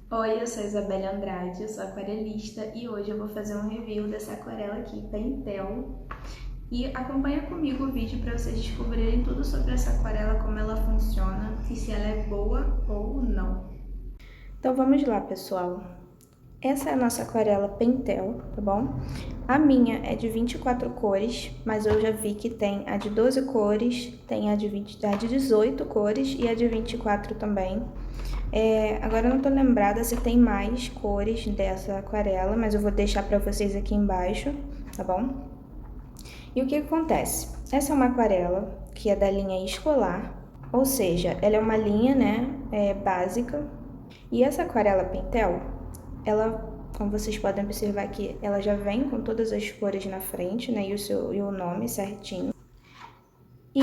Oi, eu sou Isabelle Andrade, eu sou aquarelista e hoje eu vou fazer um review dessa aquarela aqui, Pentel. E acompanha comigo o vídeo para vocês descobrirem tudo sobre essa aquarela, como ela funciona e se ela é boa ou não. Então vamos lá, pessoal. Essa é a nossa aquarela Pentel, tá bom? A minha é de 24 cores, mas eu já vi que tem a de 12 cores, tem a de 18 cores e a de 24 também. Agora eu não tô lembrada se tem mais cores dessa aquarela, mas eu vou deixar pra vocês aqui embaixo, tá bom? E o que acontece? Essa é uma aquarela que é da linha escolar, ou seja, ela é uma linha, né, básica. E essa aquarela Pentel, ela, como vocês podem observar aqui, ela já vem com todas as cores na frente, né, e o nome certinho. E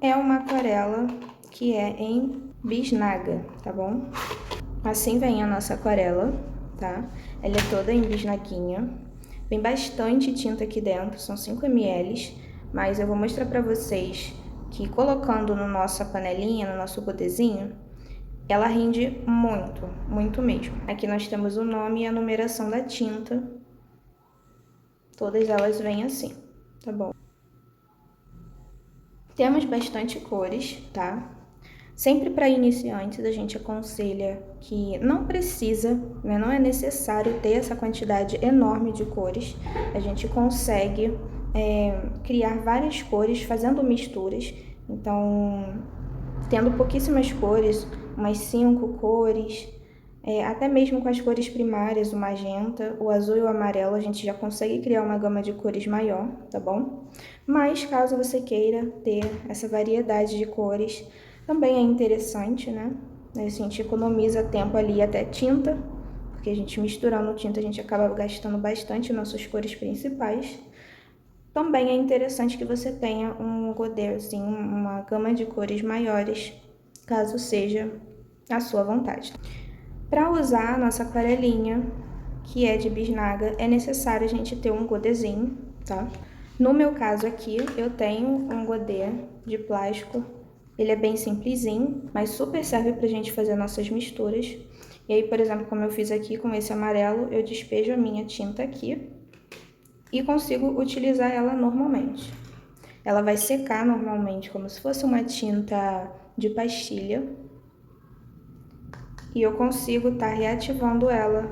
é uma aquarela que é em bisnaga, tá bom? Assim vem a nossa aquarela, tá? Ela é toda em bisnaguinha. Vem bastante tinta aqui dentro, são 5 ml, mas eu vou mostrar pra vocês que colocando na nossa panelinha, no nosso potezinho, ela rende muito, muito mesmo. Aqui nós temos o nome e a numeração da tinta. Todas elas vêm assim, tá bom? Temos bastante cores, tá? Sempre para iniciantes a gente aconselha que não precisa, né, não é necessário ter essa quantidade enorme de cores. A gente consegue criar várias cores fazendo misturas. Então, tendo pouquíssimas cores, umas 5 cores, até mesmo com as cores primárias, o magenta, o azul e o amarelo, a gente já consegue criar uma gama de cores maior, tá bom? Mas caso você queira ter essa variedade de cores, também é interessante, né? A gente economiza tempo ali até tinta, porque a gente misturando tinta a gente acaba gastando bastante nossas cores principais. Também é interessante que você tenha um godet, assim, uma gama de cores maiores, caso seja a sua vontade. Para usar a nossa aquarelinha, que é de bisnaga, é necessário a gente ter um godetzinho, tá? No meu caso aqui, eu tenho um godet de plástico. Ele é bem simplesinho, mas super serve pra gente fazer nossas misturas. E aí, por exemplo, como eu fiz aqui com esse amarelo, eu despejo a minha tinta aqui e consigo utilizar ela normalmente. Ela vai secar normalmente como se fosse uma tinta de pastilha. E eu consigo estar reativando ela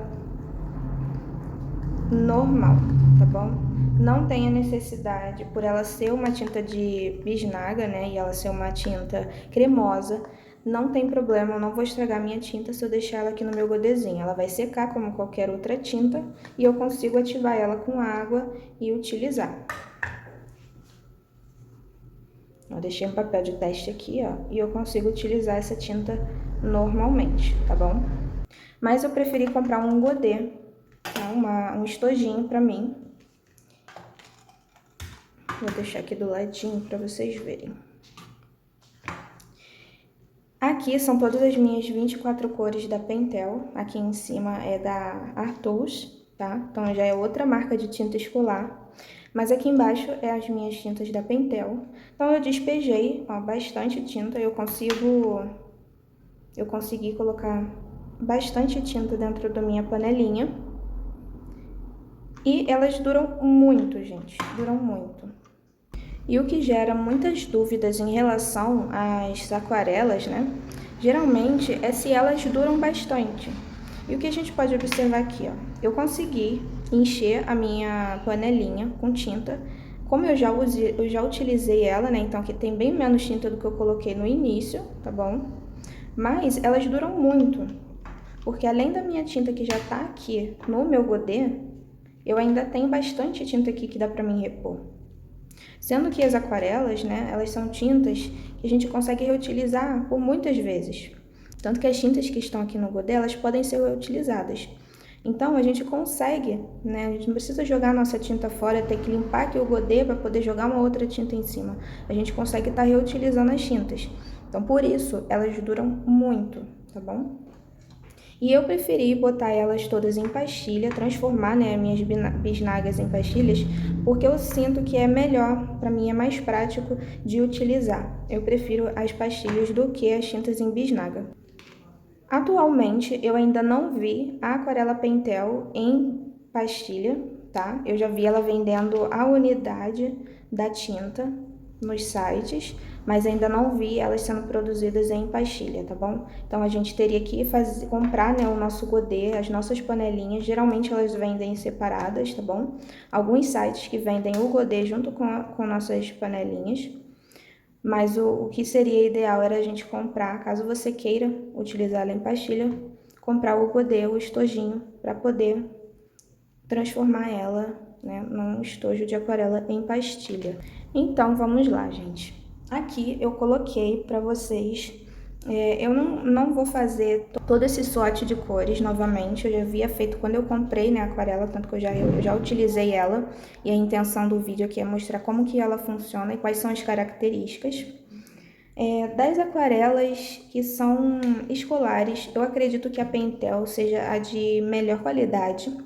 normal, tá bom? Não tem a necessidade, por ela ser uma tinta de bisnaga, né, e ela ser uma tinta cremosa, não tem problema, eu não vou estragar minha tinta se eu deixar ela aqui no meu godetzinho. Ela vai secar como qualquer outra tinta e eu consigo ativar ela com água e utilizar. Eu deixei um papel de teste aqui, ó, e eu consigo utilizar essa tinta normalmente, tá bom? Mas eu preferi comprar um godet, tá? Um estojinho pra mim. Vou deixar aqui do ladinho pra vocês verem. Aqui são todas as minhas 24 cores da Pentel. Aqui em cima é da Artus, tá? Então já é outra marca de tinta escolar. Mas aqui embaixo é as minhas tintas da Pentel. Então eu despejei, ó, bastante tinta. Eu consegui colocar bastante tinta dentro da minha panelinha. E elas duram muito, gente. Duram muito. E o que gera muitas dúvidas em relação às aquarelas, né? Geralmente é se elas duram bastante. E o que a gente pode observar aqui, ó. Eu consegui encher a minha panelinha com tinta. Como eu já utilizei ela, né? Então aqui tem bem menos tinta do que eu coloquei no início, tá bom? Mas elas duram muito. Porque além da minha tinta que já tá aqui no meu godet, eu ainda tenho bastante tinta aqui que dá pra mim repor. Sendo que as aquarelas, né, elas são tintas que a gente consegue reutilizar por muitas vezes. Tanto que as tintas que estão aqui no godet, elas podem ser reutilizadas. Então, a gente consegue, né, a gente não precisa jogar a nossa tinta fora, ter que limpar aqui o godet para poder jogar uma outra tinta em cima. A gente consegue estar reutilizando as tintas. Então, por isso, elas duram muito, tá bom? E eu preferi botar elas todas em pastilha, transformar, né, minhas bisnagas em pastilhas, porque eu sinto que é melhor, para mim é mais prático de utilizar. Eu prefiro as pastilhas do que as tintas em bisnaga. Atualmente, eu ainda não vi a aquarela Pentel em pastilha, tá? Eu já vi ela vendendo a unidade da tinta nos sites, mas ainda não vi elas sendo produzidas em pastilha, tá bom? Então, a gente teria que comprar, né, o nosso godê, as nossas panelinhas. Geralmente, elas vendem separadas, tá bom? Alguns sites que vendem o godê junto com nossas panelinhas. Mas o que seria ideal era a gente comprar, caso você queira utilizar ela em pastilha, comprar o godê, o estojinho, para poder transformar ela, né, num estojo de aquarela em pastilha. Então, vamos lá, gente. Aqui eu coloquei para vocês, eu não vou fazer todo esse swatch de cores novamente, eu já havia feito quando eu comprei, né, a aquarela, tanto que eu já utilizei ela, e a intenção do vídeo aqui é mostrar como que ela funciona e quais são as características. Das aquarelas que são escolares, eu acredito que a Pentel seja a de melhor qualidade.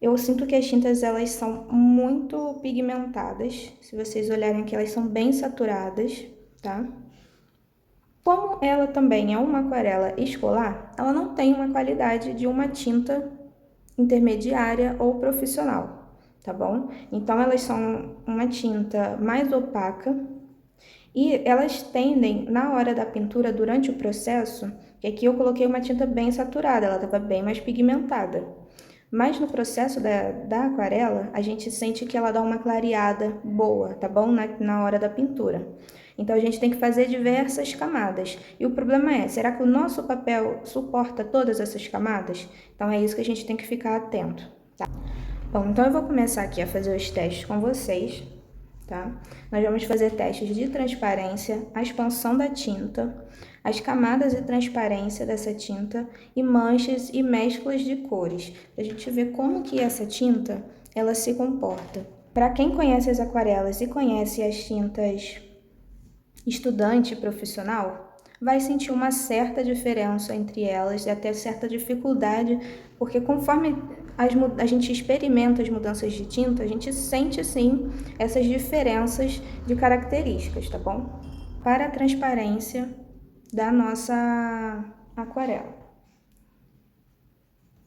Eu sinto que as tintas elas são muito pigmentadas. Se vocês olharem aqui, elas são bem saturadas, tá? Como ela também é uma aquarela escolar, ela não tem uma qualidade de uma tinta intermediária ou profissional, tá bom? Então, elas são uma tinta mais opaca e elas tendem, na hora da pintura, durante o processo, que aqui eu coloquei uma tinta bem saturada, ela estava bem mais pigmentada. Mas no processo da aquarela, a gente sente que ela dá uma clareada boa, tá bom? Na hora da pintura. Então, a gente tem que fazer diversas camadas. E o problema é, será que o nosso papel suporta todas essas camadas? Então, é isso que a gente tem que ficar atento, tá? Bom, então eu vou começar aqui a fazer os testes com vocês, tá? Nós vamos fazer testes de transparência, a expansão da tinta, as camadas de transparência dessa tinta e manchas e mesclas de cores, pra gente ver como que essa tinta, ela se comporta. Para quem conhece as aquarelas e conhece as tintas estudante profissional, vai sentir uma certa diferença entre elas e até certa dificuldade, porque conforme a gente experimenta as mudanças de tinta, a gente sente sim essas diferenças de características, tá bom? Para a transparência da nossa aquarela,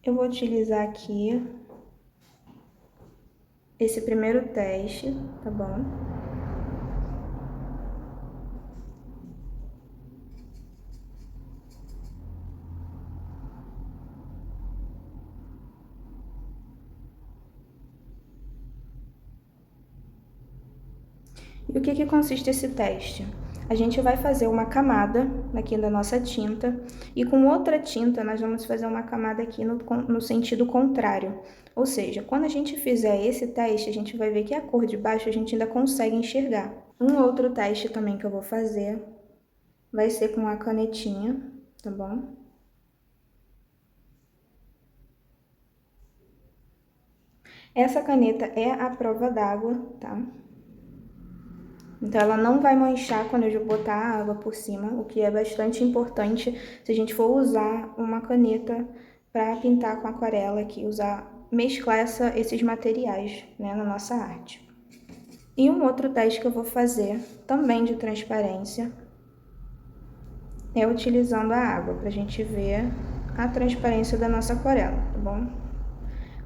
eu vou utilizar aqui esse primeiro teste, tá bom? E o que consiste esse teste? A gente vai fazer uma camada aqui da nossa tinta e com outra tinta nós vamos fazer uma camada aqui no sentido contrário. Ou seja, quando a gente fizer esse teste, a gente vai ver que a cor de baixo a gente ainda consegue enxergar. Um outro teste também que eu vou fazer vai ser com a canetinha, tá bom? Essa caneta é a prova d'água, tá? Então, ela não vai manchar quando eu botar a água por cima, o que é bastante importante se a gente for usar uma caneta para pintar com aquarela aqui, mesclar esses materiais, né, na nossa arte. E um outro teste que eu vou fazer, também de transparência, é utilizando a água, para a gente ver a transparência da nossa aquarela, tá bom?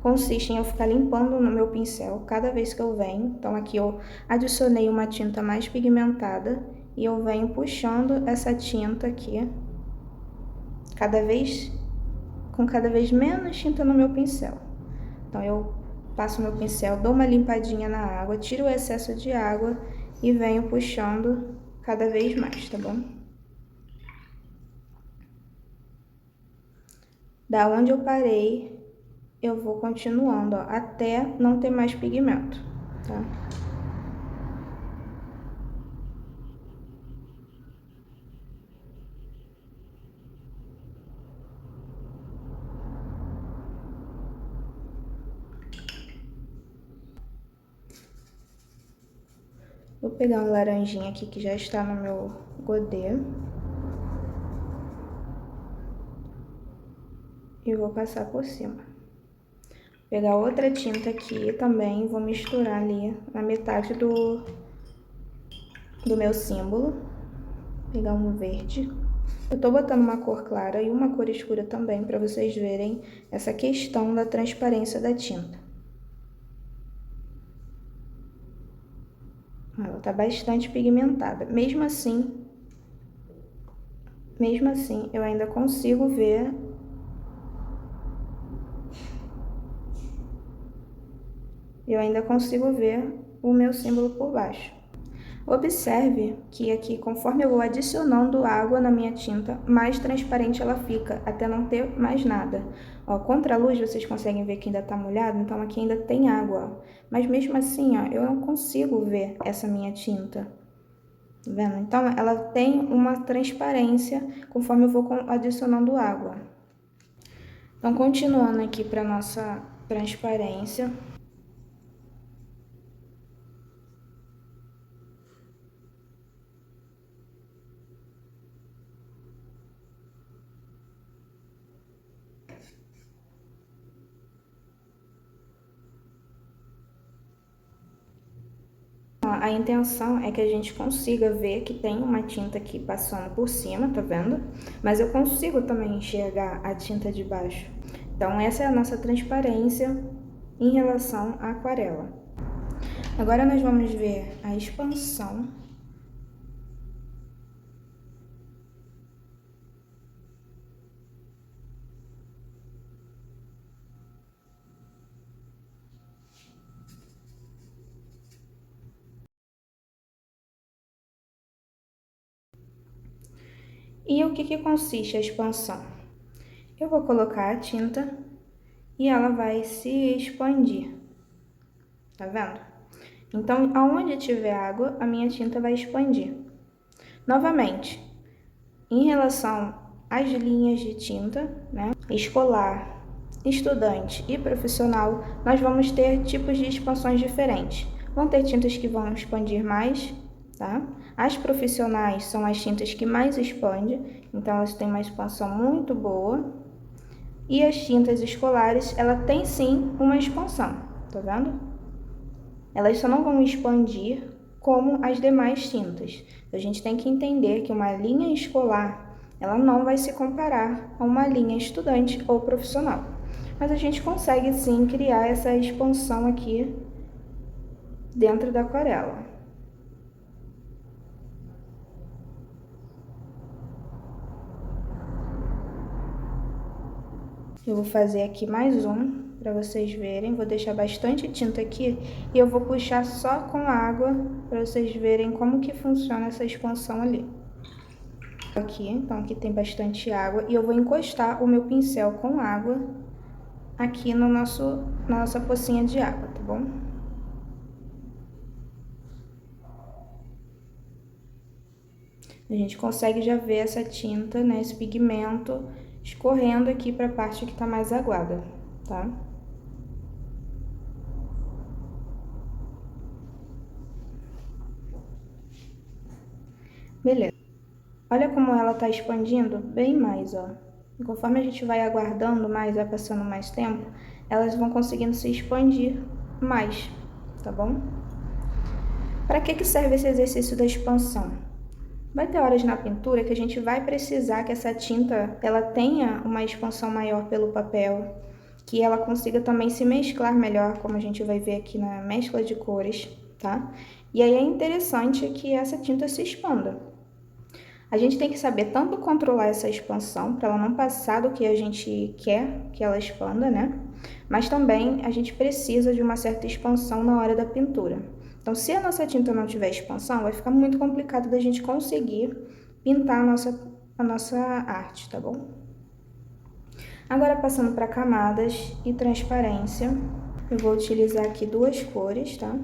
Consiste em eu ficar limpando no meu pincel cada vez que eu venho. Então, aqui eu adicionei uma tinta mais pigmentada e eu venho puxando essa tinta aqui, com cada vez menos tinta no meu pincel. Então, eu passo meu pincel, dou uma limpadinha na água, tiro o excesso de água e venho puxando cada vez mais, tá bom? Da onde eu parei, eu vou continuando, ó, até não ter mais pigmento, tá? Vou pegar uma laranjinha aqui que já está no meu godê. E vou passar por cima. Pegar outra tinta aqui também, vou misturar ali na metade do meu símbolo. Pegar um verde. Eu tô botando uma cor clara e uma cor escura também, para vocês verem essa questão da transparência da tinta. Ela tá bastante pigmentada. Mesmo assim, eu ainda consigo ver o meu símbolo por baixo. Observe que aqui, conforme eu vou adicionando água na minha tinta, mais transparente ela fica, até não ter mais nada. Ó, contra a luz vocês conseguem ver que ainda tá molhado, então aqui ainda tem água, ó. Mas mesmo assim, ó, eu não consigo ver essa minha tinta. Tá vendo? Então, ela tem uma transparência conforme eu vou adicionando água. Então, continuando aqui para nossa transparência. A intenção é que a gente consiga ver que tem uma tinta aqui passando por cima, tá vendo? Mas eu consigo também enxergar a tinta de baixo. Então, essa é a nossa transparência em relação à aquarela. Agora, nós vamos ver a expansão. E o que consiste a expansão? Eu vou colocar a tinta e ela vai se expandir, tá vendo? Então, aonde tiver água, a minha tinta vai expandir. Novamente, em relação às linhas de tinta, né, escolar, estudante e profissional, nós vamos ter tipos de expansões diferentes. Vão ter tintas que vão expandir mais, tá? As profissionais são as tintas que mais expandem, então elas têm uma expansão muito boa. E as tintas escolares, ela tem sim uma expansão, tá vendo? Elas só não vão expandir como as demais tintas. A gente tem que entender que uma linha escolar, ela não vai se comparar a uma linha estudante ou profissional. Mas a gente consegue sim criar essa expansão aqui dentro da aquarela. Eu vou fazer aqui mais um para vocês verem. Vou deixar bastante tinta aqui e eu vou puxar só com água para vocês verem como que funciona essa expansão ali. Aqui, então aqui tem bastante água e eu vou encostar o meu pincel com água aqui no na nossa pocinha de água, tá bom? A gente consegue já ver essa tinta, né, esse pigmento escorrendo aqui para a parte que tá mais aguada, tá? Beleza. Olha como ela tá expandindo bem mais, ó. E conforme a gente vai aguardando mais, vai passando mais tempo, elas vão conseguindo se expandir mais, tá bom? Para que serve esse exercício da expansão? Vai ter horas na pintura que a gente vai precisar que essa tinta ela tenha uma expansão maior pelo papel, que ela consiga também se mesclar melhor, como a gente vai ver aqui na mescla de cores, tá? E aí é interessante que essa tinta se expanda. A gente tem que saber tanto controlar essa expansão, para ela não passar do que a gente quer que ela expanda, né? Mas também a gente precisa de uma certa expansão na hora da pintura. Então, se a nossa tinta não tiver expansão, vai ficar muito complicado da gente conseguir pintar a nossa arte, tá bom? Agora, passando para camadas e transparência, eu vou utilizar aqui duas cores, tá?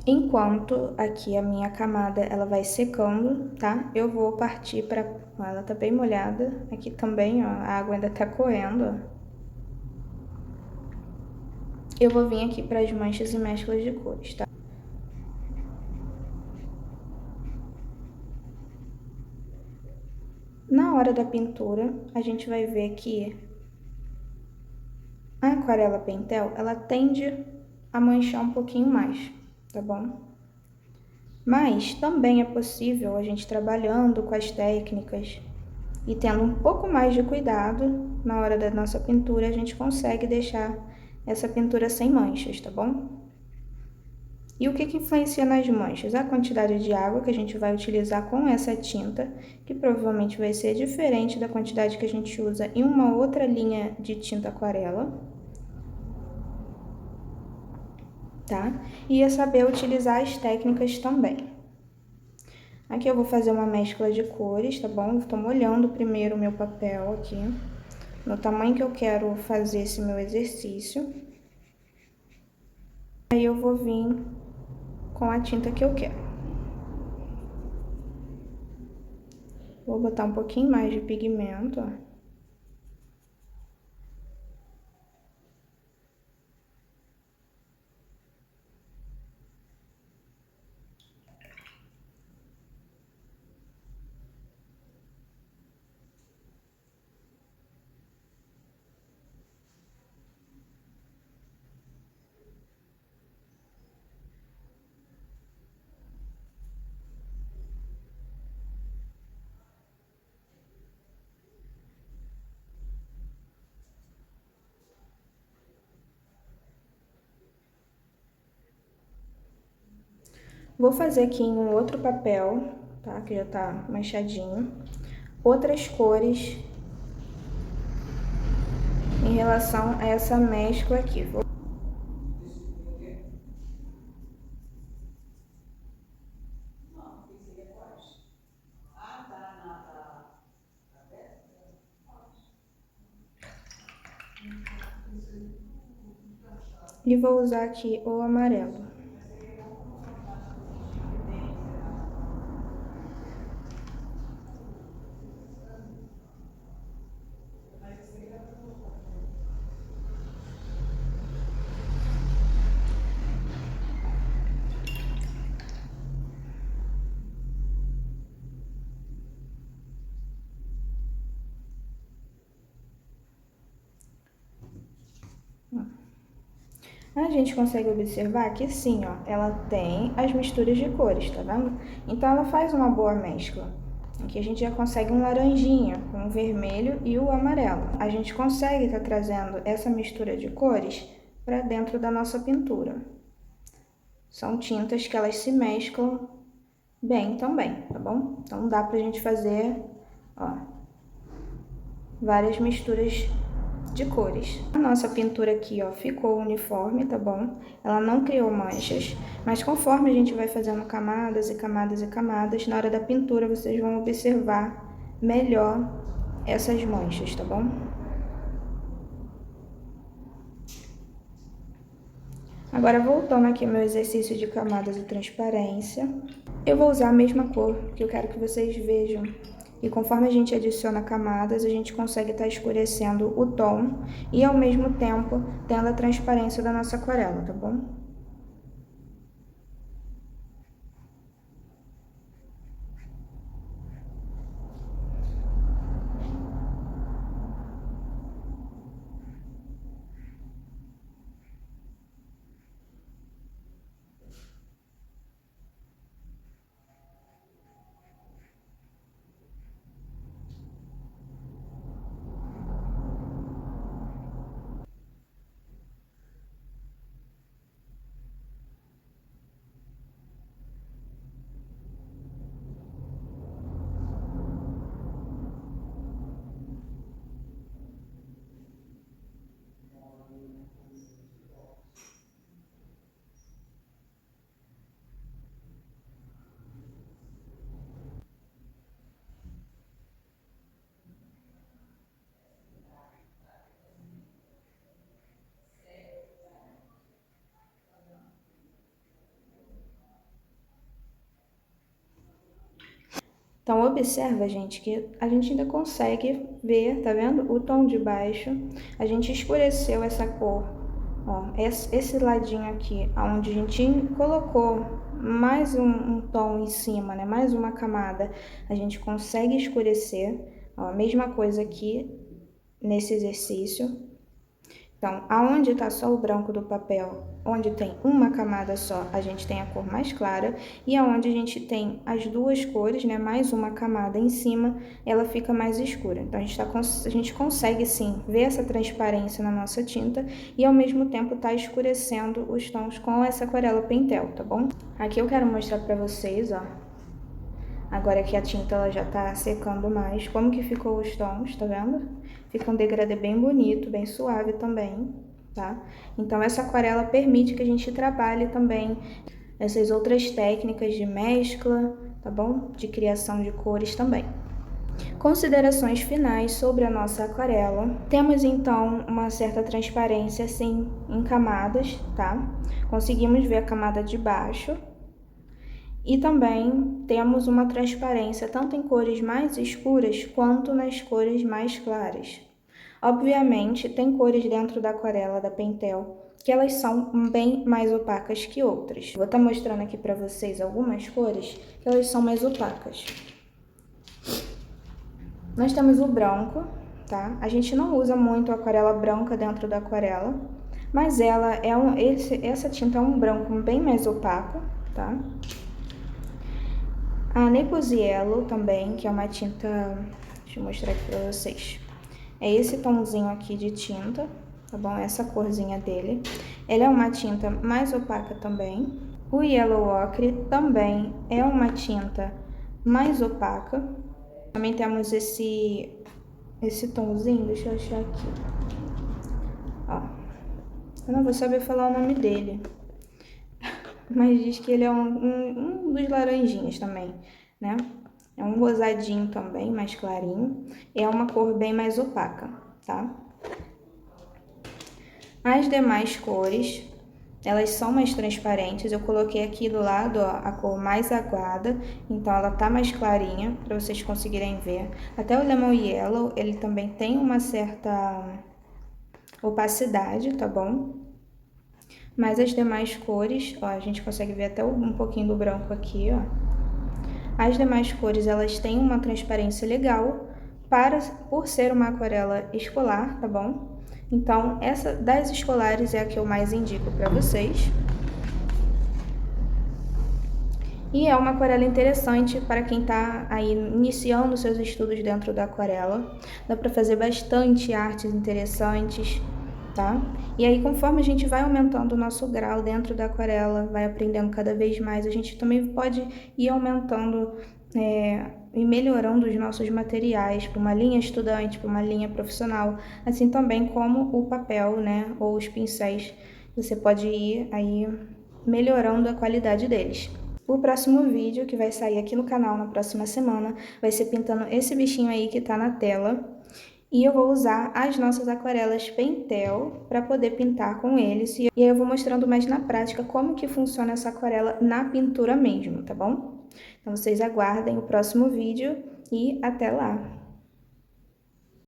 Enquanto aqui a minha camada ela vai secando, tá? Eu vou partir para... Ela tá bem molhada. Aqui também, ó, a água ainda tá correndo, ó. Eu vou vir aqui para as manchas e mesclas de cores, tá? Na hora da pintura, a gente vai ver que a aquarela Pentel, ela tende a manchar um pouquinho mais, tá bom? Mas também é possível a gente trabalhando com as técnicas e tendo um pouco mais de cuidado na hora da nossa pintura, a gente consegue deixar essa pintura sem manchas, tá bom? E o que influencia nas manchas? A quantidade de água que a gente vai utilizar com essa tinta, que provavelmente vai ser diferente da quantidade que a gente usa em uma outra linha de tinta aquarela, tá? E é saber utilizar as técnicas também. Aqui eu vou fazer uma mescla de cores, tá bom? Estou molhando primeiro o meu papel aqui, no tamanho que eu quero fazer esse meu exercício. Aí eu vou vir com a tinta que eu quero. Vou botar um pouquinho mais de pigmento, ó. Vou fazer aqui em um outro papel, tá? Que já tá manchadinho. Outras cores em relação a essa mescla aqui. E vou usar aqui o amarelo. A gente consegue observar que sim, ó, ela tem as misturas de cores, tá vendo? Então ela faz uma boa mescla. Aqui a gente já consegue um laranjinha com o vermelho e o amarelo. A gente consegue estar trazendo essa mistura de cores para dentro da nossa pintura. São tintas que elas se mesclam bem também, tá bom? Então dá pra gente fazer, ó, várias misturas de cores. A nossa pintura aqui, ó, ficou uniforme, tá bom? Ela não criou manchas, mas conforme a gente vai fazendo camadas e camadas e camadas, na hora da pintura vocês vão observar melhor essas manchas, tá bom? Agora, voltando aqui ao meu exercício de camadas e transparência, eu vou usar a mesma cor que eu quero que vocês vejam. E conforme a gente adiciona camadas, a gente consegue estar escurecendo o tom e ao mesmo tempo tendo a transparência da nossa aquarela, tá bom? Então, observa, gente, que a gente ainda consegue ver, tá vendo? O tom de baixo. A gente escureceu essa cor, ó, esse ladinho aqui, onde a gente colocou mais um tom em cima, né? Mais uma camada, a gente consegue escurecer. Ó, mesma coisa aqui nesse exercício. Então, aonde está só o branco do papel, onde tem uma camada só, a gente tem a cor mais clara, e aonde a gente tem as duas cores, né, mais uma camada em cima, ela fica mais escura. Então, a gente consegue sim ver essa transparência na nossa tinta e ao mesmo tempo tá escurecendo os tons com essa aquarela Pentel, tá bom? Aqui eu quero mostrar para vocês, ó, agora que a tinta ela já tá secando mais, como que ficou os tons, tá vendo? Fica um degradê bem bonito, bem suave também, tá? Então essa aquarela permite que a gente trabalhe também essas outras técnicas de mescla, tá bom? De criação de cores também. Considerações finais sobre a nossa aquarela. Temos então uma certa transparência assim em camadas, tá? Conseguimos ver a camada de baixo. E também temos uma transparência tanto em cores mais escuras quanto nas cores mais claras. Obviamente, tem cores dentro da aquarela da Pentel que elas são bem mais opacas que outras. Vou estar mostrando aqui para vocês algumas cores que elas são mais opacas. Nós temos o branco, tá? A gente não usa muito a aquarela branca dentro da aquarela, mas ela é essa tinta é um branco bem mais opaco, tá? A Naples Yellow também, que é uma tinta, deixa eu mostrar aqui pra vocês. É esse tomzinho aqui de tinta, tá bom? Essa corzinha dele. Ela é uma tinta mais opaca também. O Yellow Ocre também é uma tinta mais opaca. Também temos esse tomzinho, deixa eu achar aqui. Ó, eu não vou saber falar o nome dele, mas diz que ele é um dos laranjinhas também, né? É um rosadinho também, mais clarinho. É uma cor bem mais opaca, tá? As demais cores, elas são mais transparentes. Eu coloquei aqui do lado, ó, a cor mais aguada, então ela tá mais clarinha, para vocês conseguirem ver. Até o Lemon Yellow, ele também tem uma certa opacidade, tá bom? Mas as demais cores, ó, a gente consegue ver até um pouquinho do branco aqui, ó. As demais cores, elas têm uma transparência legal por ser uma aquarela escolar, tá bom? Então, essa das escolares é a que eu mais indico para vocês. E é uma aquarela interessante para quem está aí iniciando seus estudos dentro da aquarela. Dá para fazer bastante artes interessantes, tá? E aí, conforme a gente vai aumentando o nosso grau dentro da aquarela, vai aprendendo cada vez mais, a gente também pode ir aumentando e melhorando os nossos materiais para uma linha estudante, para uma linha profissional, assim também como o papel, né, ou os pincéis, você pode ir aí melhorando a qualidade deles. O próximo vídeo, que vai sair aqui no canal na próxima semana, vai ser pintando esse bichinho aí que tá na tela. E eu vou usar as nossas aquarelas Pentel para poder pintar com eles. E aí eu vou mostrando mais na prática como que funciona essa aquarela na pintura mesmo, tá bom? Então vocês aguardem o próximo vídeo e até lá!